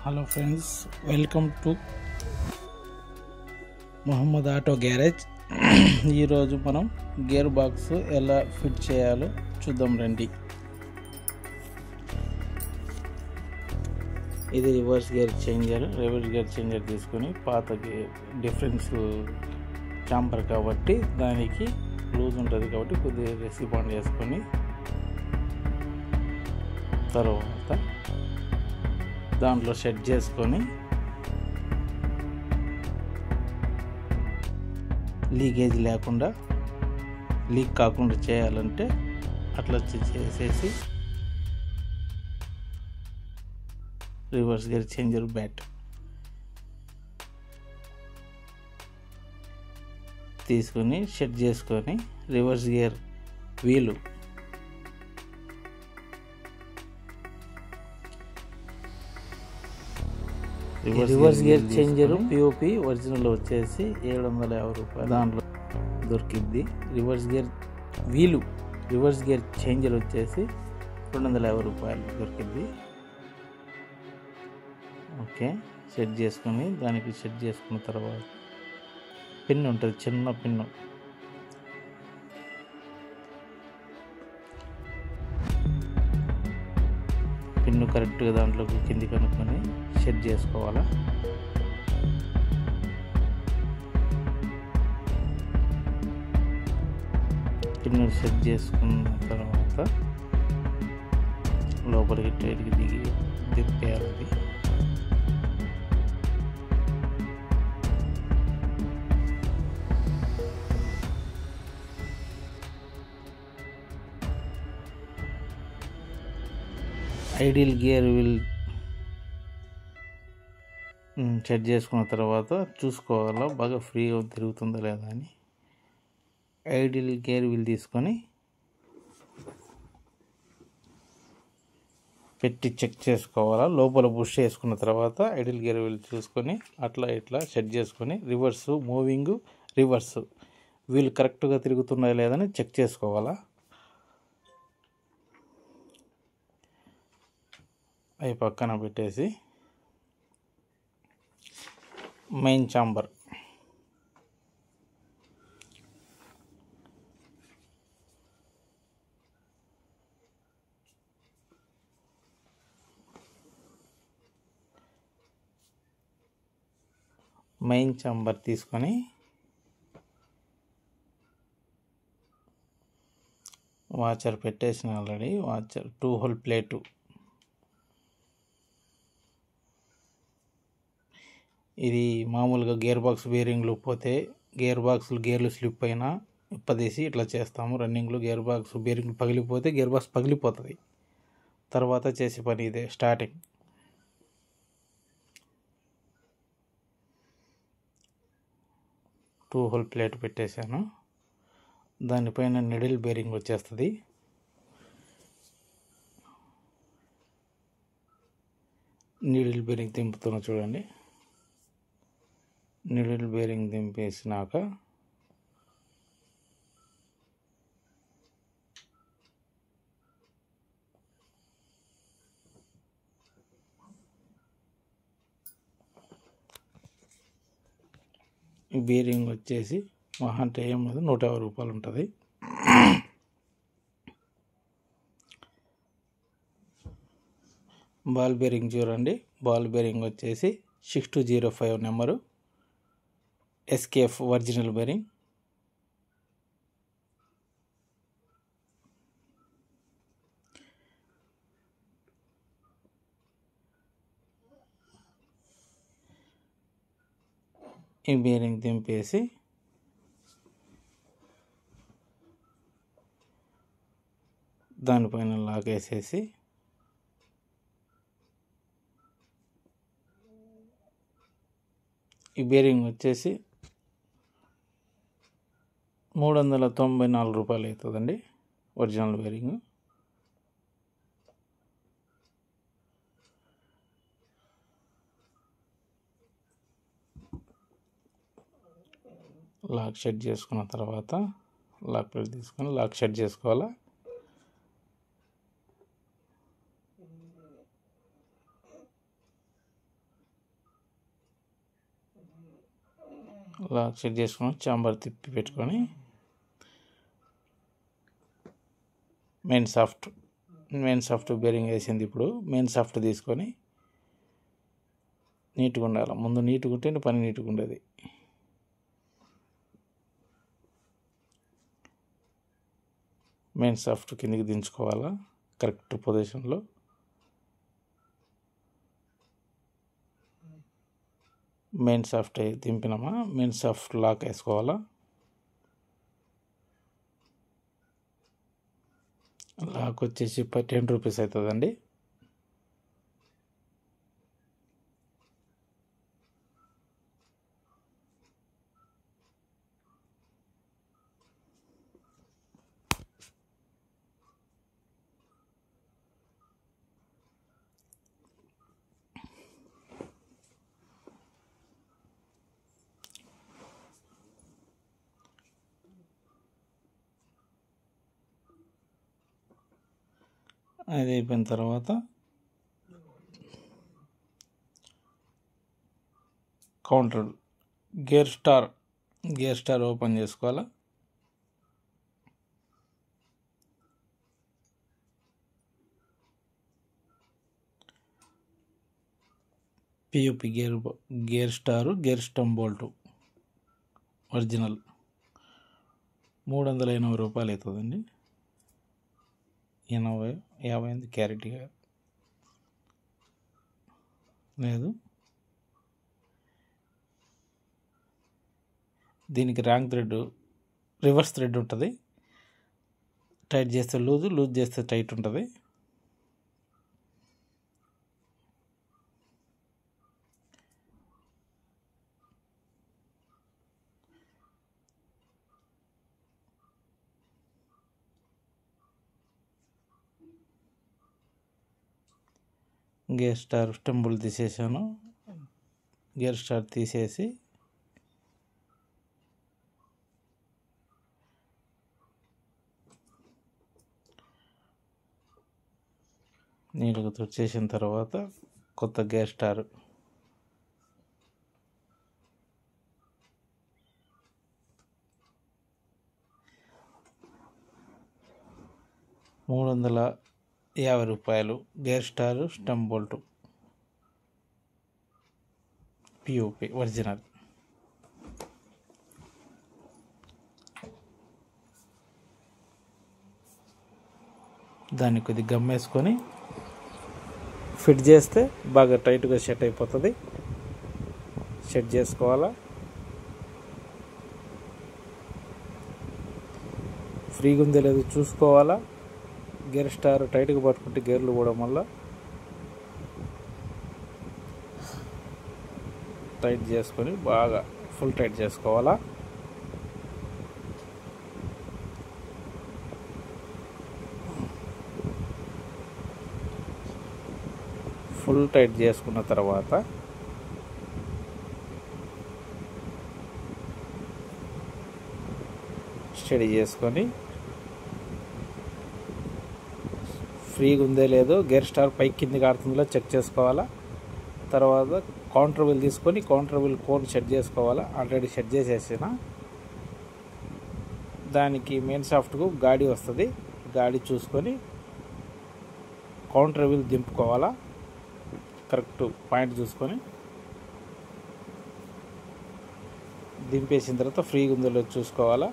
Hello friends, welcome to Mohammed auto garage. ఈరోజు మనం gear box ఎలా ఫిట్ చేయాలో చూద్దాం రండి. ఇది రివర్స్ గేర్ చేంజర్ తీసుకొని పాత డిఫరెన్స్ చాంపర్ కాబట్టి దానికి లూజ్ ఉంటుంది కాబట్టి కొద్దిగా రెసిపాండ్ చేసుకొని తర్వాత దాంట్లో సెట్ చేసుకొని లీక్ కాకుండా చేయాలంటే అట్లా చేసేసి రివర్స్ గేర్ చేంజర్ బ్యాట్ తీసుకొని సెట్ చేసుకొని reverse gear wheel reverse gear changer POP original వచ్చేసి 750 రూపాయలు దాంట్లో దొరికిద్ది. రివర్స్ గేర్ చేంజర్ వచ్చేసి 250 రూపాయలు దొరికిద్ది. ఓకే, సెట్ చేసుకుని దానికి సెట్ చేసుకున్న తర్వాత పిన్ ఉంటుంది, చిన్న పిన్ను కరెక్ట్గా దాంట్లోకి కింది కనుక్కొని సెట్ చేసుకోవాలా. పిన్ను సెట్ చేసుకున్న తర్వాత లోపలికి టైట్కి దింపేయాలి. ఐడియల్ గేర్ వీల్ సెట్ చేసుకున్న తర్వాత చూసుకోవాలా బాగా ఫ్రీగా తిరుగుతుందా లేదా అని. ఐడియల్ గేర్ వీల్ తీసుకొని పెట్టి చెక్ చేసుకోవాలా. లోపల పుష్ చేసుకున్న తర్వాత ఐడియల్ గేర్ వీల్ చూసుకొని అట్లా ఇట్లా సెట్ చేసుకొని రివర్స్ వీల్ కరెక్ట్గా తిరుగుతున్నాయా లేదని చెక్ చేసుకోవాలా. అవి పక్కన పెట్టేసి మెయిన్ చాంబర్ తీసుకొని వాచర్ పెట్టేసిన ఆల్రెడీ 2 హోల్ ప్లేటు. ఇది మామూలుగా గేర్ బాక్స్ బేరింగ్లు పోతే గేర్లు స్లిప్ అయినా ఇప్పదీసి ఇట్లా చేస్తాము. రన్నింగ్లో గేర్ బాక్స్ బేరింగ్లు పగిలిపోతే గేర్ బాక్స్ పగిలిపోతుంది. తర్వాత చేసే పని ఇదే స్టార్టింగ్. టూ హోల్ ప్లేట్ పెట్టేశాను. దానిపైన నిడిల్ బేరింగ్ వచ్చేస్తుంది. నీడిల్ బేరింగ్ దింపుతున్నా చూడండి. నీడిల్ బేరింగ్ దింపేసినాక బేరింగ్ వచ్చేసి మహా అంటే 150 రూపాయలు ఉంటుంది. బాల్ బేరింగ్ చూడండి. బాల్ బేరింగ్ వచ్చేసి 6205 నెంబరు SKF ఒరిజినల్ బేరింగ్. ఈ బేరింగ్ దింపేసి దానిపైన లాగేసేసి ఈ బేరింగ్ వచ్చేసి 394 రూపాయలు అవుతుందండి ఒరిజినల్ బేరింగ్. లాక్ సెట్ చేసుకున్న తర్వాత లాక్ ప్లేట్ తీసుకొని లాక్ సెట్ చేసుకోవాలా. లాక్ సెట్ చేసుకొని చాంబర్ తిప్పి పెట్టుకొని మెయిన్ సాఫ్ట్ బేరింగ్ వేసింది. ఇప్పుడు మెయిన్ సాఫ్ట్ తీసుకొని నీట్గా ఉండాలి. ముందు నీట్గా ఉంటే పని నీట్గా ఉండేది. మెయిన్ సాఫ్ట్ కిందికి దించుకోవాలా కరెక్ట్ పొజిషన్లో. మెయిన్ సాఫ్ట్ దింపినామా, మెయిన్ సాఫ్ట్ లాక్ వేసుకోవాలా. లాక్ వచ్చేసి 10 రూపీస్ అవుతుందండి. అది అయిపోయిన తర్వాత కౌంటర్ గేర్ స్టార్ ఓపెన్ చేసుకోవాలా. పియూపి gear star, gear stem bolt original 380 రూపాయలు అవుతుందండి. 50 క్యారెట్గా లేదు. దీనికి రివర్స్ థ్రెడ్ ఉంటుంది. టైట్ చేస్తే లూజ్ చేస్తే టైట్ ఉంటుంది. గేర్ స్టార్ స్టంబుల్ తీసేసాను. గేర్ స్టార్ తీసేసి నీట్గా తుడిచేసిన తర్వాత కొత్త gear star ₹350 gear star stem bolt పియూపి ఒరిజినల్. దాన్ని కొద్దిగా గమ్మేసుకొని ఫిట్ చేస్తే బాగా టైట్గా సెట్ అయిపోతుంది. సెట్ చేసుకోవాలా. ఫ్రీగా ఉందో లేదో చూసుకోవాలా. గేర్ స్టార్ టైట్గా పట్టుకుంటే గేర్లు పోవడం వల్ల టైట్ చేసుకొని బాగా ఫుల్ టైట్ చేసుకోవాలా. ఫుల్ టైట్ చేసుకున్న తర్వాత స్టడీ చేసుకొని ఫ్రీగా ఉందే లేదో గేర్ స్టార్ పైకి కిందికి ఆడుతుందో చెక్ చేసుకోవాలా. తర్వాత కౌంటర్ వీల్ తీసుకొని కౌంటర్ వీల్ కోన్ సెట్ చేసుకోవాలా. ఆల్రెడీ సెట్ చేసేసిన దానికి మెయిన్ సాఫ్ట్కు గాడి వస్తుంది. గాడి చూసుకొని కౌంటర్ వీల్ దింపుకోవాలా. కరెక్ట్ పాయింట్ చూసుకొని దింపేసిన తర్వాత ఫ్రీగా ఉందో లేదో చూసుకోవాలా.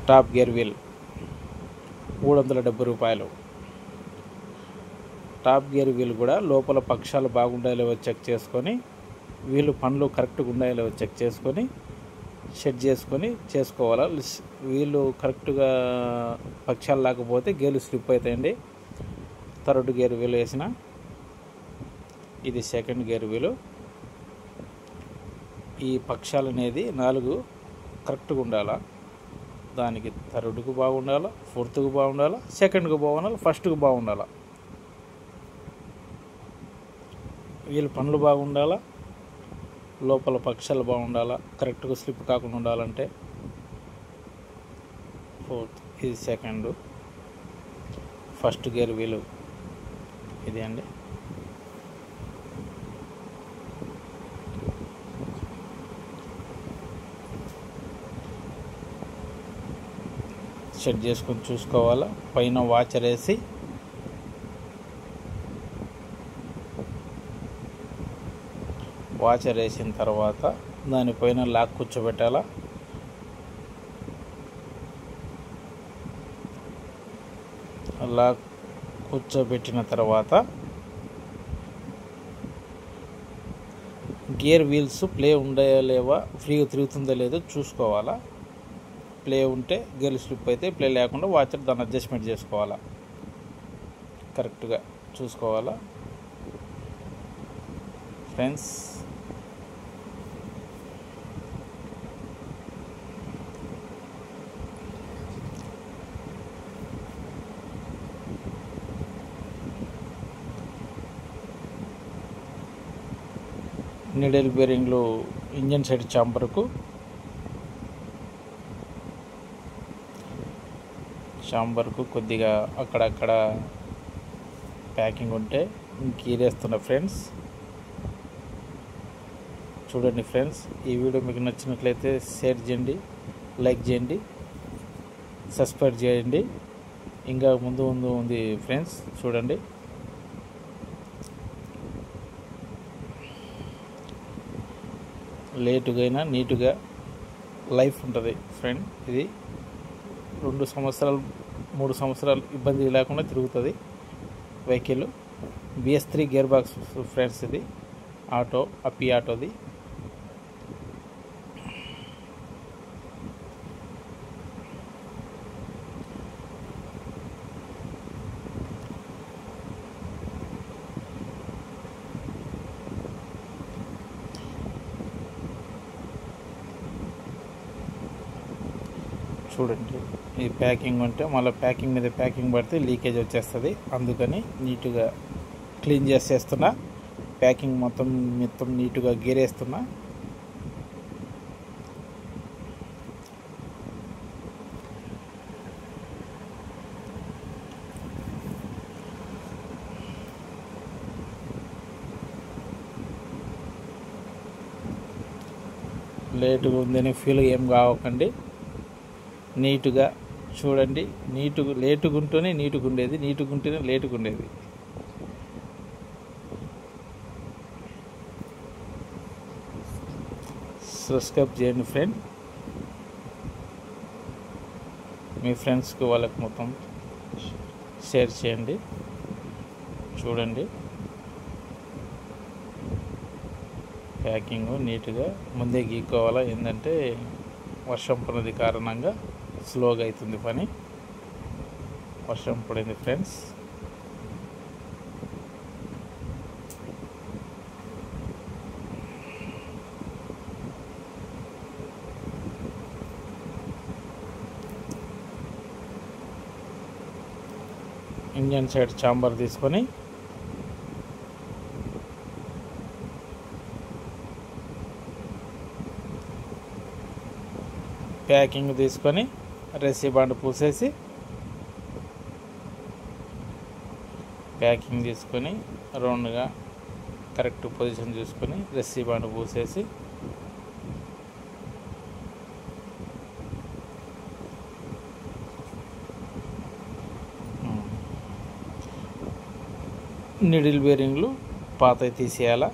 Top gear wheel ₹370. Top gear wheel కూడా లోపల పక్షాలు బాగుండాయో లేవో చెక్ చేసుకొని వీళ్ళు పనులు కరెక్ట్గా ఉన్నాయో లేవో చెక్ చేసుకొని సెట్ చేసుకొని చేసుకోవాలా. వీళ్ళు కరెక్ట్గా పక్షాలు లేకపోతే గేర్లు స్లిప్ అవుతాయండి. థర్డ్ గేర్ వీల్ వేసిన ఇది సెకండ్ గేర్ వీలు. ఈ పక్షాలు అనేది 4 కరెక్ట్గా ఉండాలా. దానికి థర్డ్కు బాగుండాలా, ఫోర్త్కు బాగుండాలా, సెకండ్కు బాగుండాలి, ఫస్ట్కు బాగుండాలా. వీళ్ళ పనులు బాగుండాలా. లోపల పక్షాలు బాగుండాలా, కరెక్ట్గా స్లిప్ కాకుండా ఉండాలంటే. ఫోర్త్, ఇది సెకండ్. ఫస్ట్ గేర్ వీలు ఇది అండి. సెట్ చేసుకొని చూసుకోవాలా. పైన వాచర్ వేసి వేసిన తర్వాత దానిపైన లాక్ కూర్చోబెట్టాలా. లాక్ కూర్చోబెట్టిన తర్వాత గేర్ వీల్స్ ప్లే ఉన్నాయా లేవా, ఫ్రీగా తిరుగుతుందో లేదో చూసుకోవాలా. ప్లే ఉంటే గేర్ స్లిప్ అయితే, ప్లే లేకుండా వాచర్ దాన్ని అడ్జస్ట్మెంట్ చేసుకోవాలా, కరెక్ట్గా చూసుకోవాలా ఫ్రెండ్స్. నీడిల్ బేరింగ్లు ఇంజన్ సైడ్ చాంబర్కు కొద్దిగా అక్కడక్కడ ప్యాకింగ్ ఉంటే గీరేస్తున్నా ఫ్రెండ్స్. చూడండి ఫ్రెండ్స్, ఈ వీడియో మీకు నచ్చినట్లయితే షేర్ చేయండి, లైక్ చేయండి, సబ్స్క్రైబ్ చేయండి. ఇంకా ముందు ఉంది ఫ్రెండ్స్, చూడండి. లేటుగా అయినా నీటుగా లైఫ్ ఉంటుంది ఫ్రెండ్. ఇది 2 సంవత్సరాలు 3 సంవత్సరాలు ఇబ్బంది లేకుండా తిరుగుతుంది vehicle. BS3 gear box friends. ఇది ఆటో, అప్పి ఆటోది. చూడండి, ఈ ప్యాకింగ్ ఉంటే మళ్ళీ ప్యాకింగ్ మీద ప్యాకింగ్ పడితే లీకేజ్ వచ్చేస్తుంది. అందుకని నీట్గా క్లీన్ చేసేస్తున్నా. ప్యాకింగ్ మొత్తం నీట్గా గీరేస్తున్నా. లేటుగా ఉందని ఫీల్ ఏం కావకండి. నీట్గా చూడండి. లేటుగా ఉంటేనే నీట్గా ఉండేది, నీట్గా ఉంటేనే లేటుగా ఉండేది. సబ్స్క్రైబ్ చేయండి ఫ్రెండ్. మీ ఫ్రెండ్స్కి వాళ్ళకి మొత్తం షేర్ చేయండి. చూడండి, ప్యాకింగ్ నీట్గా ముందే గీక్కోవాలా. ఏంటంటే వర్షం పడినది కారణంగా స్లోగా అవుతుంది పని. వర్షం పడింది ఫ్రెండ్స్. ఇంజన్ సైడ్ చాంబర్ తీసుకొని ప్యాకింగ్ తీసుకొని రెసి బాండ్ పూసేసి, ప్యాకింగ్ తీసుకొని రౌండ్గా కరెక్ట్ పొజిషన్ చూసుకొని రెసి బాండ్ పూసేసి నీడిల్ బేరింగ్లు పాతవి తీసేయాలా.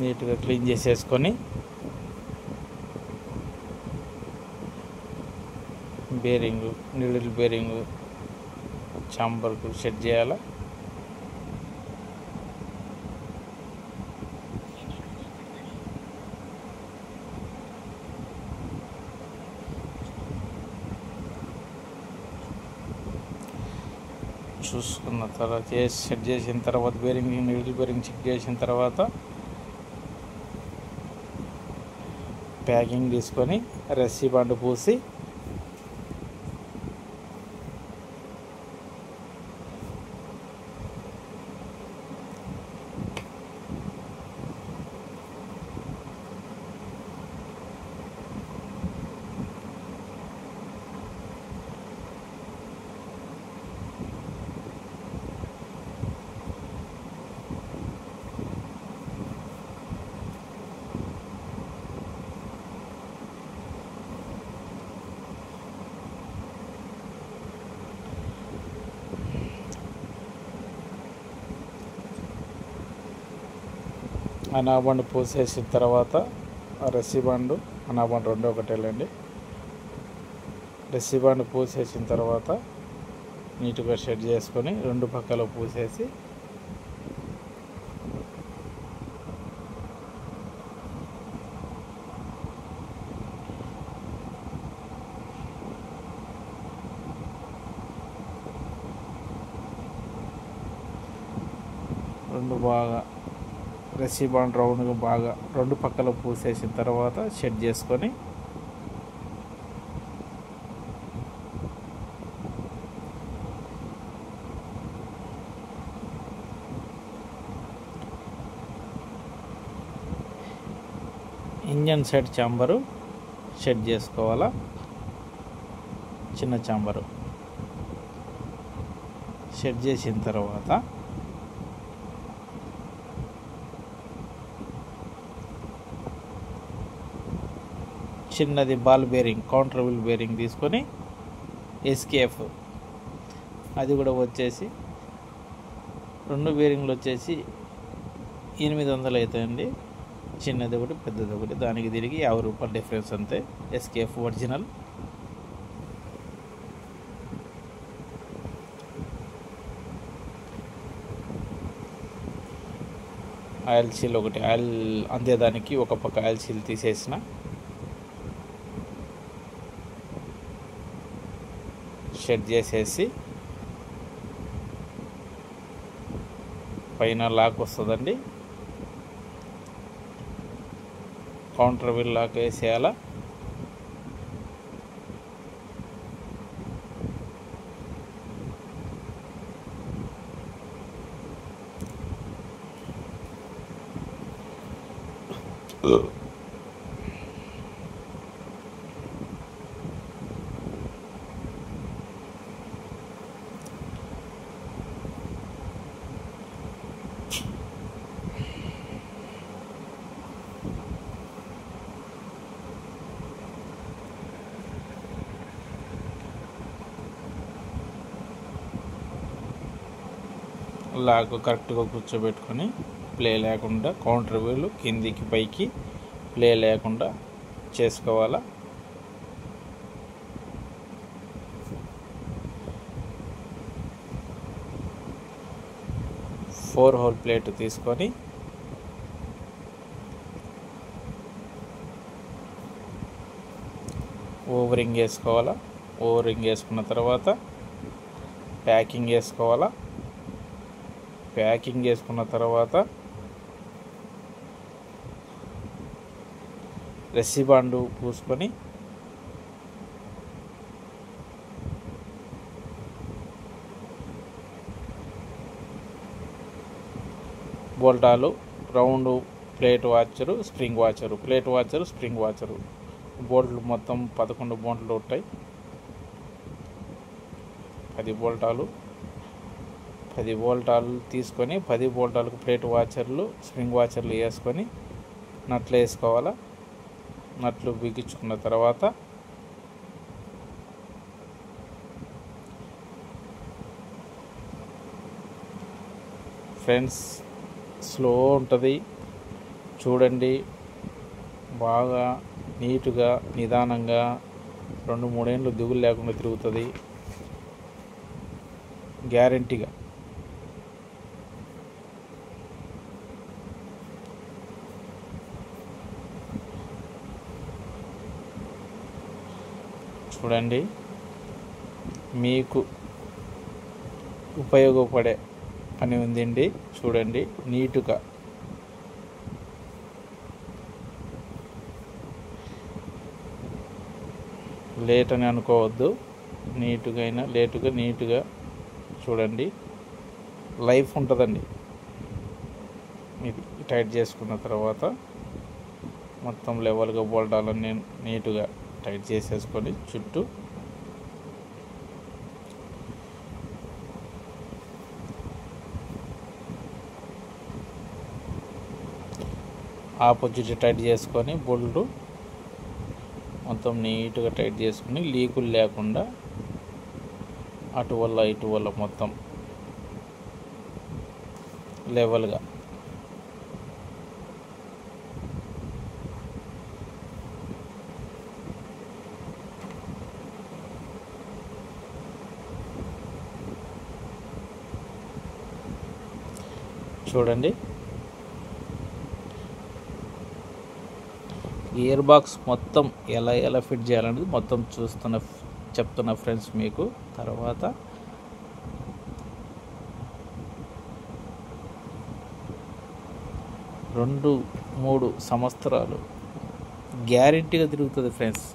నీట్గా క్లీన్ చేసేసుకొని బేరింగు, నీడిల్ బేరింగు చాంబర్కు సెట్ చేయాలా. చూసుకున్న తర్వాత సెట్ చేసిన తర్వాత బేరింగ్ నీడిల్ బేరింగ్ చెక్ చేసిన తర్వాత ప్యాకింగ్ తీసుకొని రస్సీ బాండ్ పూసి అనాబండ్ పూసేసిన తర్వాత రస్సీ బాండు అనాబండ్ రెండు ఒకటేలండి. రస్సీ బాండ్ పూసేసిన తర్వాత నీట్గా షెడ్ చేసుకొని రెండు పక్కల పూసేసి రెండు బాగా రస్సీ బాండ్ రౌండ్గా బాగా రెండు పక్కల పూసేసిన తర్వాత షెడ్ చేసుకొని ఇంజన్ సైడ్ ఛాంబరు షెడ్ చేసుకోవాలా. చిన్న ఛాంబరు షెడ్ చేసిన తర్వాత చిన్నది ball bearing counter wheel bearing తీసుకొని ఎస్కేఎఫ్ అది కూడా వచ్చేసి రెండు బేరింగ్లు వచ్చేసి 800 అవుతాయండి. చిన్నది ఒకటి పెద్దది ఒకటి, దానికి తిరిగి 50 రూపాయలు డిఫరెన్స్ అంతే. SKF original. ఆయిల్ సీల్ ఒకటి, ఆయిల్ అందేదానికి ఒక పక్క ఆయిల్ సీల్ తీసేసిన షెడ్ చేసేసి పైన లాక్ వస్తుందండి. కౌంటర్ వీల్ లాక్ వేసేయాలా. లాక్ కరెక్ట్గా కూర్చోబెట్టుకొని ప్లే లేకుండా కౌంటర్ వీలు కిందికి పైకి ప్లే లేకుండా చేసుకోవాలా. ఫోర్ హోల్ ప్లేట్ తీసుకొని ఓవరింగ్ వేసుకోవాలా. ఓవరింగ్ వేసుకున్న తర్వాత ప్యాకింగ్ వేసుకోవాలా. ప్యాకింగ్ చేసుకున్న తర్వాత రస్సీ బాండు పూసుకొని బోల్టాలు round plate washer spring washer, plate washer spring washer, బోల్ట్లు మొత్తం 11 బోల్ట్లు ఉంటాయి. 10 బోల్టాలు 10 బోల్టాలు తీసుకొని 10 బోల్టాలకు ప్లేట్ వాచర్లు స్ప్రింగ్ వాచర్లు వేసుకొని నట్లు వేసుకోవాలా. నట్లు బిగించుకున్న తర్వాత ఫ్రెండ్స్ స్లో ఉంటుంది చూడండి. బాగా నీటుగా నిదానంగా 2-3 ఏళ్ళు దిగులు లేకుండా తిరుగుతుంది గ్యారంటీగా. చూడండి, మీకు ఉపయోగపడే పని ఉందండి. చూడండి నీటుగా లేట్ అని అనుకోవద్దు, నీటుగా చూడండి, లైఫ్ ఉంటుందండి. ఇది టైట్ చేసుకున్న తర్వాత మొత్తం లెవెల్గా బోల్డాలని నీటుగా టైట్ చేసేసుకొని చుట్టూ ఆపోజిట్ టైట్ చేసుకొని బోల్ట్ మొత్తం నీట్గా టైట్ చేసుకుని లీకులు లేకుండా అటు వల్ల ఇటు వల్ల మొత్తం లెవెల్గా చూడండి. గేర్ బాక్స్ మొత్తం ఎలా ఫిట్ చేయాలనేది మొత్తం చెప్తున్నా ఫ్రెండ్స్ మీకు. తర్వాత 2-3 సంవత్సరాలు గ్యారెంటీగా తిరుగుతుంది ఫ్రెండ్స్.